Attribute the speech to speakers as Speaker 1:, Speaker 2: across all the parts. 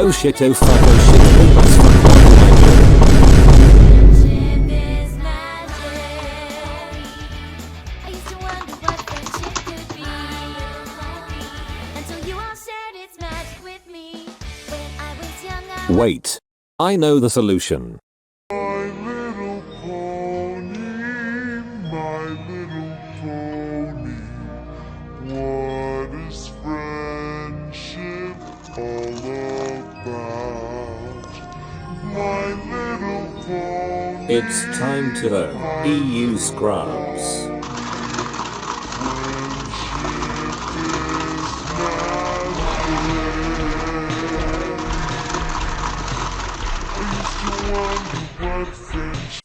Speaker 1: Oh shit, oh fuck, oh shit, oh fuck, what am I doing?
Speaker 2: Friendship is magic. I used to wonder what friendship could be, until you all shared its magic with me. When I was young,
Speaker 1: Wait. I know the solution.
Speaker 3: My little pony, my little pony. What is friendship all about? My little pony.
Speaker 1: It's time to learn EU Scrubs.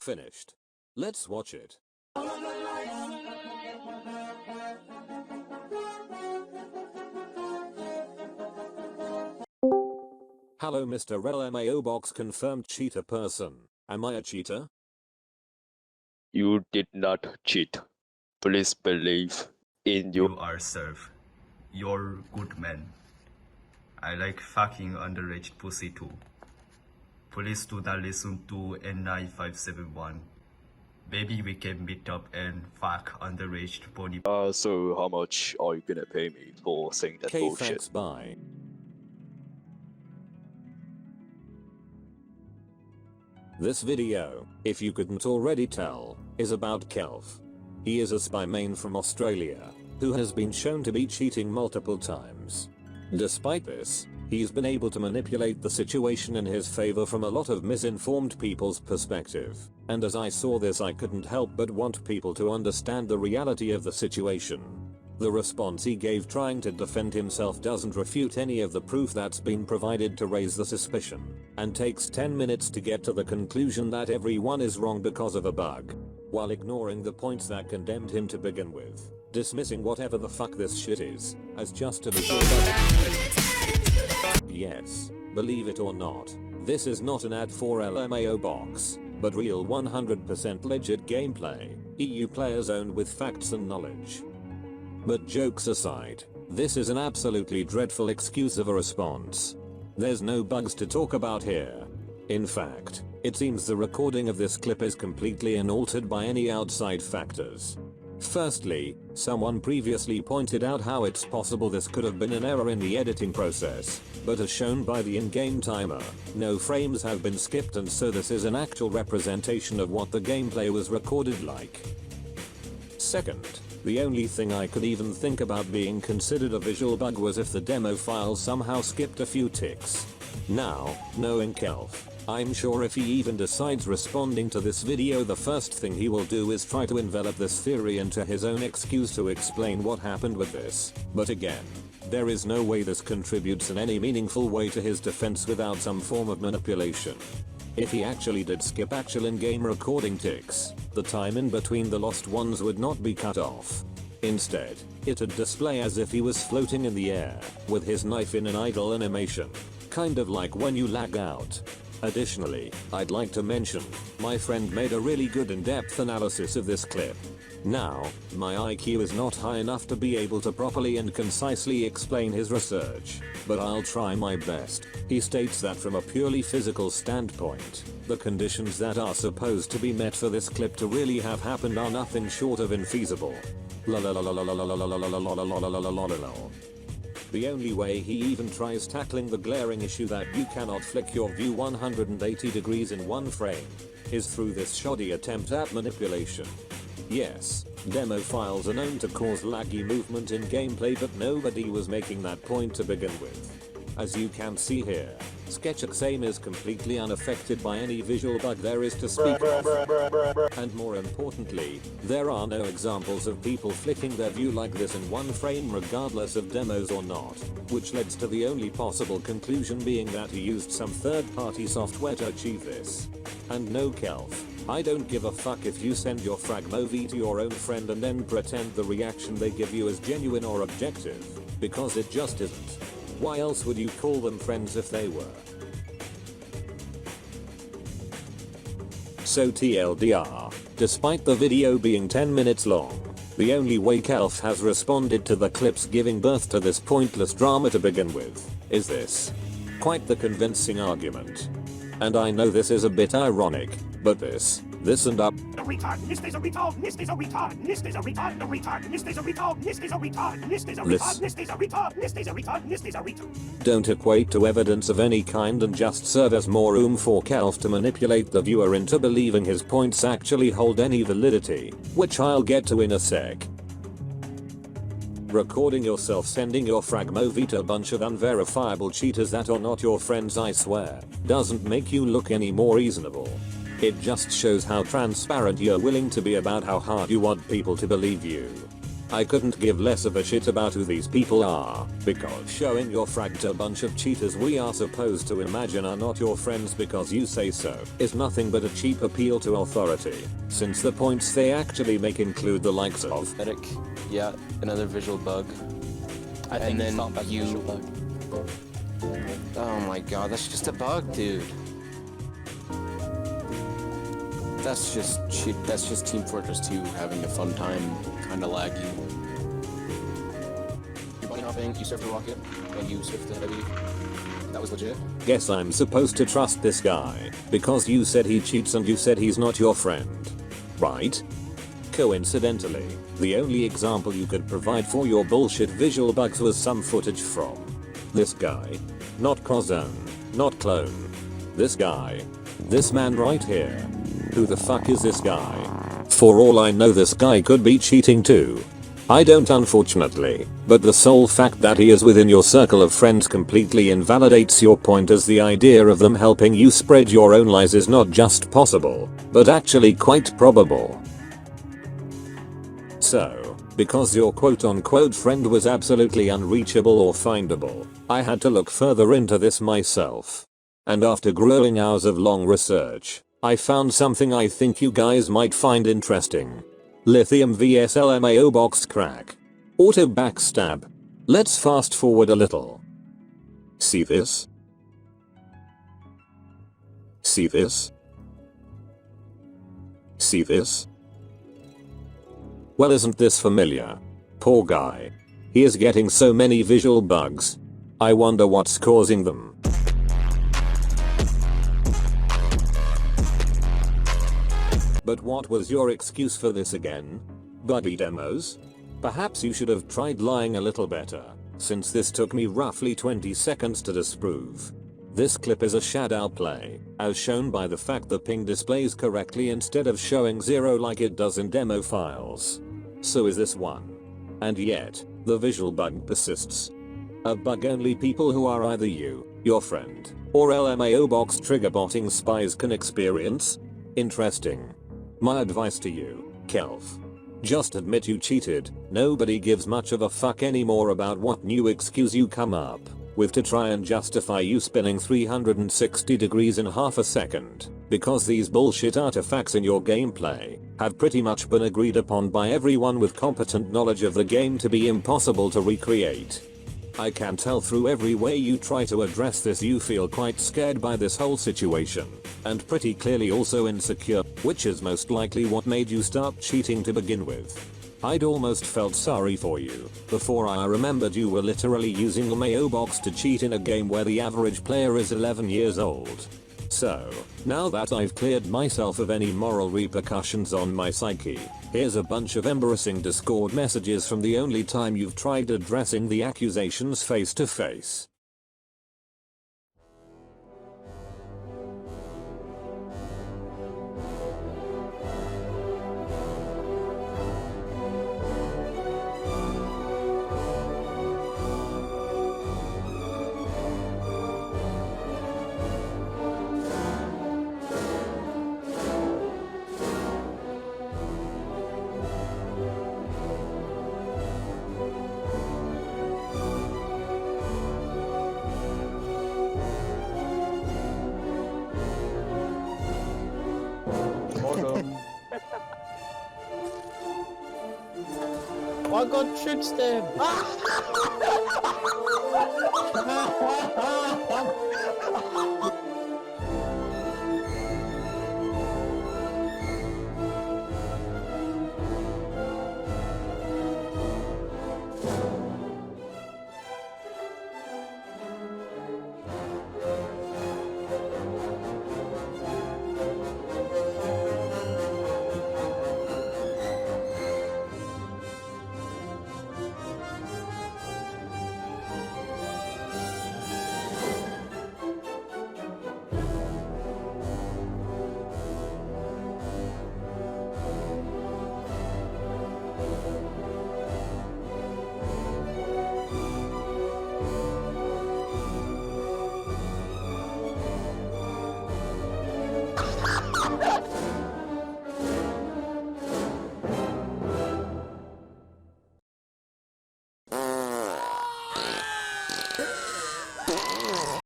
Speaker 1: Finished. Let's watch it. Hello Mr. LMAO box confirmed cheater person. Am I a cheater?
Speaker 4: You did not cheat. Please believe in you.
Speaker 5: You are served. You're good man. I like fucking underage pussy too. Please do not listen to N9571. Maybe we can meet up and fuck underage pony.
Speaker 4: So how much are you gonna pay me for saying that
Speaker 1: Okay,
Speaker 4: bullshit?
Speaker 1: thanks, bye. This video, if you couldn't already tell, is about Kelph. He is a spy main from Australia, who has been shown to be cheating multiple times. Despite this, he's been able to manipulate the situation in his favor from a lot of misinformed people's perspective, and as I saw this I couldn't help but want people to understand the reality of the situation. The response he gave trying to defend himself doesn't refute any of the proof that's been provided to raise the suspicion, and takes 10 minutes to get to the conclusion that everyone is wrong because of a bug, while ignoring the points that condemned him to begin with, dismissing whatever the fuck this shit is, as just a visual bug. Yes, believe it or not, this is not an ad for LMAO box, but real 100% legit gameplay, EU players owned with facts and knowledge. But jokes aside, this is an absolutely dreadful excuse of a response. There's no bugs to talk about here. In fact, it seems the recording of this clip is completely unaltered by any outside factors. Firstly, someone previously pointed out how it's possible this could have been an error in the editing process, but as shown by the in-game timer, no frames have been skipped, and so this is an actual representation of what the gameplay was recorded like. Second, the only thing I could even think about being considered a visual bug was if the demo file somehow skipped a few ticks. Now, knowing Kelph, I'm sure if he even decides responding to this video, the first thing he will do is try to envelop this theory into his own excuse to explain what happened with this. But again, there is no way this contributes in any meaningful way to his defense without some form of manipulation. If he actually did skip actual in-game recording ticks, the time in between the lost ones would not be cut off. Instead, it'd display as if he was floating in the air, with his knife in an idle animation. Kind of like when you lag out. Additionally, I'd like to mention, my friend made a really good in-depth analysis of this clip. Now, my IQ is not high enough to be able to properly and concisely explain his research, but I'll try my best. He states that from a purely physical standpoint, the conditions that are supposed to be met for this clip to really have happened are nothing short of infeasible. The only way he even tries tackling the glaring issue that you cannot flick your view 180 degrees in one frame is through this shoddy attempt at manipulation. Yes, demo files are known to cause laggy movement in gameplay, but nobody was making that point to begin with. As you can see here, SketchUp's aim is completely unaffected by any visual bug there is to speak of. And more importantly, there are no examples of people flicking their view like this in one frame regardless of demos or not, which leads to the only possible conclusion being that he used some third-party software to achieve this. And no, kelph, I don't give a fuck if you send your fragmovie to your own friend and then pretend the reaction they give you is genuine or objective, because it just isn't. Why else would you call them friends if they were? So TLDR, despite the video being 10 minutes long, the only way kelph has responded to the clips giving birth to this pointless drama to begin with is this. Quite the convincing argument. And I know this is a bit ironic, but this and up. Don't equate to evidence of any kind and just serve as more room for kelph to manipulate the viewer into believing his points actually hold any validity, which I'll get to in a sec. Recording yourself sending your fragmo to a bunch of unverifiable cheaters that are not your friends, I swear, doesn't make you look any more reasonable. It just shows how transparent you're willing to be about how hard you want people to believe you. I couldn't give less of a shit about who these people are, because showing your frag to a bunch of cheaters we are supposed to imagine are not your friends because you say so is nothing but a cheap appeal to authority, since the points they actually make include the likes of
Speaker 6: Medic, yeah, another visual bug.
Speaker 7: I think it's not about the visual bug.
Speaker 6: Oh my god, that's just a bug, dude. That's just Team Fortress 2 having a fun time, kinda laggy. You're bunny hopping, you surf the rocket, and you surf the heavy. That was legit.
Speaker 1: Guess I'm supposed to trust this guy, because you said he cheats and you said he's not your friend. Right? Coincidentally, the only example you could provide for your bullshit visual bugs was some footage from this guy. Not crozone, not clone. This guy. This man right here. Who the fuck is this guy? For all I know this guy could be cheating too. I don't unfortunately, but the sole fact that he is within your circle of friends completely invalidates your point, as the idea of them helping you spread your own lies is not just possible, but actually quite probable. So, because your quote-unquote friend was absolutely unreachable or findable, I had to look further into this myself. And after grueling hours of long research, I found something I think you guys might find interesting. Lithium vs LMAO box crack. Auto backstab. Let's fast forward a little. See this? See this? See this? Well, isn't this familiar? Poor guy. He is getting so many visual bugs. I wonder what's causing them. But what was your excuse for this again? Buggy demos? Perhaps you should have tried lying a little better, since this took me roughly 20 seconds to disprove. This clip is a shadow play, as shown by the fact the ping displays correctly instead of showing 0 like it does in demo files. So is this one. And yet, the visual bug persists. A bug only people who are either you, your friend, or LMAO box trigger botting spies can experience? Interesting. My advice to you, kelph. Just admit you cheated. Nobody gives much of a fuck anymore about what new excuse you come up with to try and justify you spinning 360 degrees in half a second, because these bullshit artifacts in your gameplay have pretty much been agreed upon by everyone with competent knowledge of the game to be impossible to recreate. I can tell through every way you try to address this you feel quite scared by this whole situation, and pretty clearly also insecure, which is most likely what made you start cheating to begin with. I'd almost felt sorry for you before I remembered you were literally using the Mayo box to cheat in a game where the average player is 11 years old. So, now that I've cleared myself of any moral repercussions on my psyche, here's a bunch of embarrassing Discord messages from the only time you've tried addressing the accusations face to face.
Speaker 7: I got trip stem.